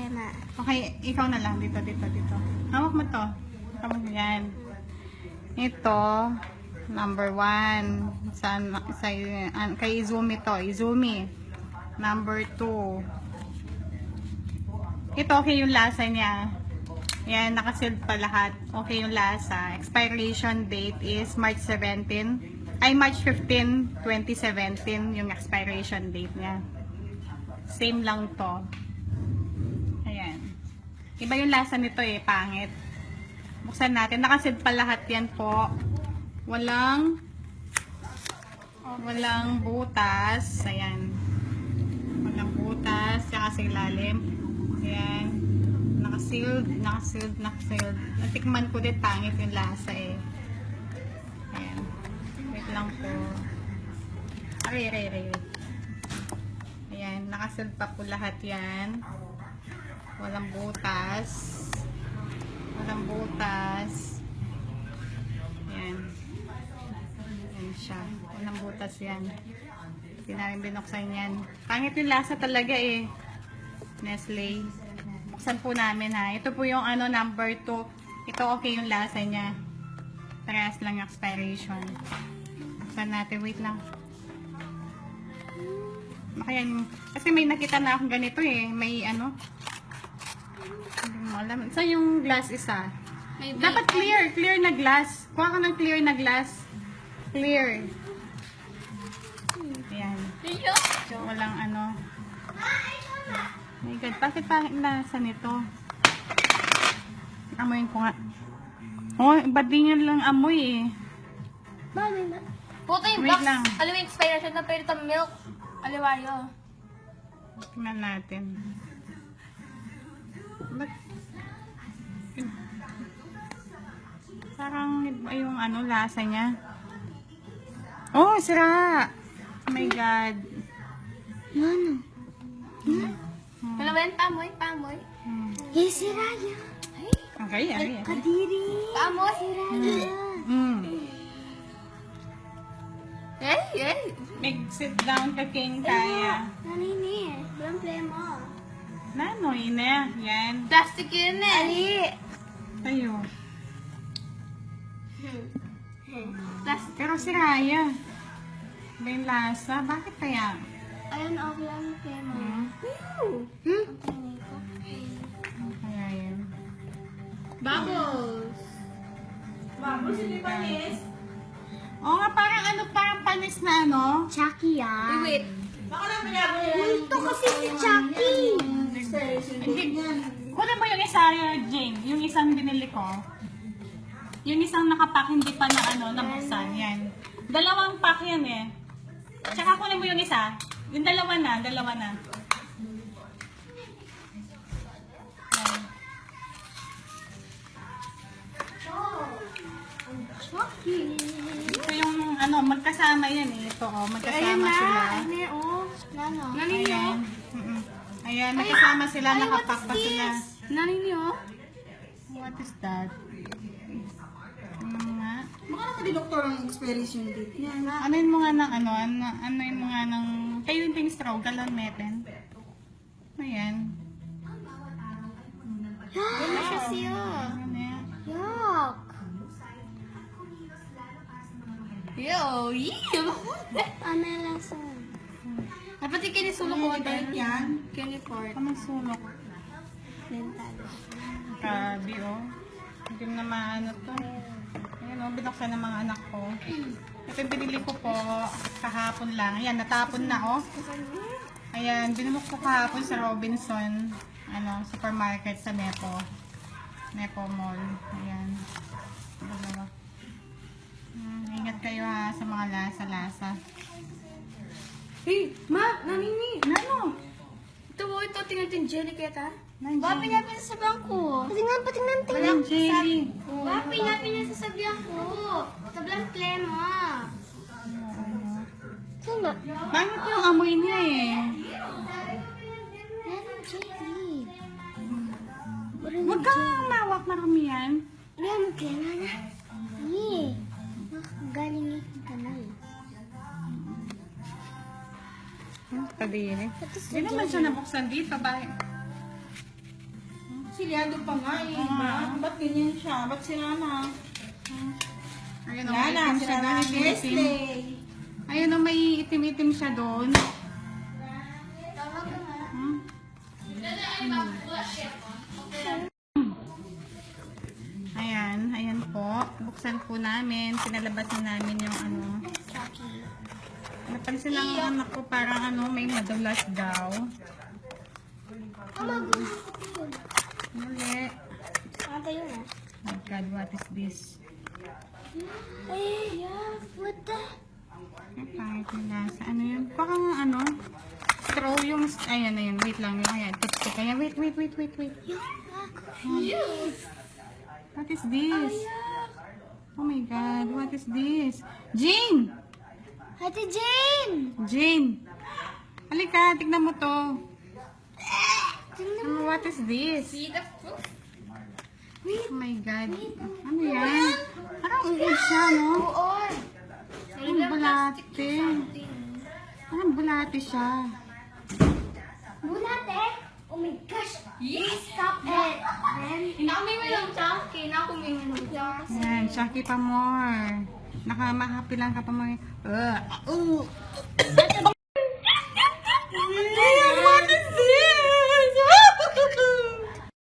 na. Okay, ikaw na lang. Dito. Hawak mo to. Hawak mo yan. Ito, number 1. Kay Izumi to. Izumi. Number 2. Ito, okay yung lasa niya. Yan, nakasealed pa lahat. Okay yung lasa. Expiration date is March 17. Ay, March 15, 2017 yung expiration date niya. Same lang to. Ayan. Iba yung lasa nito eh, pangit. Buksan natin. Nakasealed pa lahat yan po. Walang butas. Ayan. Walang butas. Saka sa ilalim. Ayan. Nakasealed. Natikman ko din, pangit yung lasa eh. Ayan. Wait lang po. Aray. Ayan. Nakasealed pa po lahat yan. Walang butas. Ayan. Ayan siya. Walang butas yan. Hindi namin binuksan yan. Pangit yung lasa talaga eh. Nestle. Buksan po namin ha. Ito po yung number 2. Ito okay yung lasa niya. Parehas lang yung expiration. Buksan natin. Wait lang. Ayan. Kasi may nakita na akong ganito eh. May Hindi mo alam. So yung glass isa. Dapat clear. Clear na glass. Kuha ka ng clear na glass. Clear. Ayan. So, walang My God, bakit pangit lasa nito? Amoyin ko nga. Oh, ba't di nyo lang amoy eh? Mami na. Puto yung Wait box. lang. Alam mo yung expiration na pwede itong milk. Aliwayo. Tingnan natin. Ba't? Parang iba yung lasa niya. Oh, sira! Oh my God. Ano? Alam mo yan? Pamoy. Yes, si Raya. Okay. Kadiri. Pamoy. Si Raya. Make sit down ka, King Kaya. Nanini. Walang plema. Nanoy na. Yan. Plastic yun eh. Ali. Tayo. Plastic. Pero si Raya. Iba yung lasa. Bakit kaya? Ayun, okay lang yung plema. Kaya yan. Bubbles. Hindi panis. Oo nga, parang panis na Chucky yan. Wait. Ito kasi si Chucky. Hindi. Kunin mo yung isa, Jane. Yung isang binili ko. Yung isang nakapack, hindi pa na nabuksan. Yan. Dalawang pack yan eh. Tsaka kunin mo yung isa. Yung dalawa na. Yan. Chucky. Ito yung magkasama yan eh. Ito magkasama sila. Nano? Ayan. Ayan, magkasama sila. Nakapack pa sila. Naninyo? What is that? Nga. Baka naman di doktor ang expiration date niya. Anoin mo nga ng anoin mo nga ng kayo yung straw, galon meten. Ayan. Ano siya siya? Ayan eh. Yuck. Yo, Ano yung lasa? Dapat yung kinisulok ko. Balik yan. Kiniport. Kamang sulok. Mental. Grabe oh. Hindi mo na maano to. Ayan binuksan ng mga anak ko. Ito yung binili ko po kahapon lang. Ayan, natapon na oh. Ayan, binulok ko kahapon sa Robinson supermarket sa Nepo Mall. Ayan. Dalawa. Ingat kayo ha sa mga lasa-lasa. Hey, ma, nanini. Ano? Ito, tingnan yung jelly kaya Baka pinapin sa bangko. Patingnan. Walang jelly. Baka pinapin sa bangko. Sa blang plema. Saan? Bakit yung amoy niya eh? Yan ang jelly. Huwag kang mawak marami yan. Yan ang plema na. Ni. Galing yung kanal. Kadiri. Hindi naman siya nabuksan dito. Bakit? Silyado pa nga eh. Ba't ganyan siya? Ba't sila na? Ayun o, Wala na, itim siya sila na doon, ang itim-itim. Wesley. Ayun o, may itim-itim siya doon. Ayan, ayan po. Buksan po namin. Pinalabas na namin yung ano. Napansin lang ang anak ko parang ano, may madulas daw. Muli. Ate yun ah. Oh God, what is this? Ay, yeah. What the? Ang pangit yung lasa. Ano yun? Parang ano? Straw yung... Ayan, ayan. Wait lang. Ayan. Toothpick. Ayan. Wait. What is this? Oh my God. What is this? Jane! Ate Jane! Jane! Halika. Tignan mo to. What is this? See the proof? Oh my God. Ano yan? Parang uod siya, no? Oo. Parang bulate. Parang bulate siya. Bulate? Oh my gosh! Yes! Stop it! Nakuminom siya. Nakuminom siya. Yan. Shaki pa more. Nakamahapilan ka pa more.